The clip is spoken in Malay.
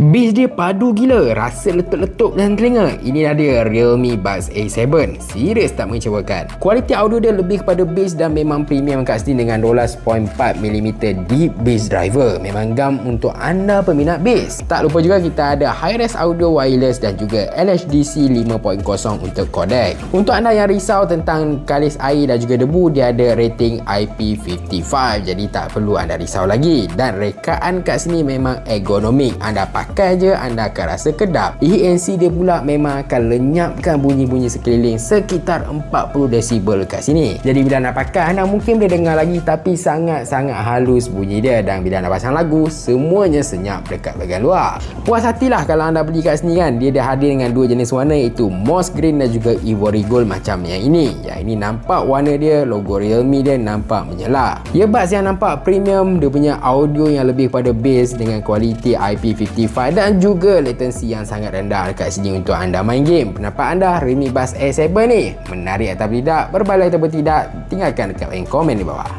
Bass dia padu gila, rasa letup-letup dalam telinga. Inilah dia Realme Buds A7. Serius tak mengecewakan. Kualiti audio dia lebih kepada bass dan memang premium kat sini dengan 12.4mm deep bass driver. Memang gam untuk anda peminat bass. Tak lupa juga kita ada high-res audio wireless dan juga LHDC 5.0 untuk codec. Untuk anda yang risau tentang kalis air dan juga debu, dia ada rating IP55. Jadi tak perlu anda risau lagi. Dan rekaan kat sini memang ergonomik. Anda pakai je anda akan rasa kedap. ANC dia pula memang akan lenyapkan bunyi-bunyi sekeliling sekitar 40 desibel kat sini. Jadi bila nak pakai anda mungkin boleh dengar lagi, tapi sangat-sangat halus bunyi dia. Dan bila anda pasang lagu semuanya senyap dekat bahagian luar. Puas hatilah kalau anda beli kat sini kan. Dia dah hadir dengan dua jenis warna, iaitu Moss Green dan juga Ivory Gold macam yang ini. Yang ini nampak warna dia, logo Realme dia nampak menyala. Earbuds yang nampak premium, dia punya audio yang lebih pada bass dengan kualiti IP55 dan juga latency yang sangat rendah dekat sini untuk anda main game. Pendapat anda Realme Buds A7 ni menarik atau tidak? Berbaloi atau tidak? Tinggalkan dekat komen di bawah.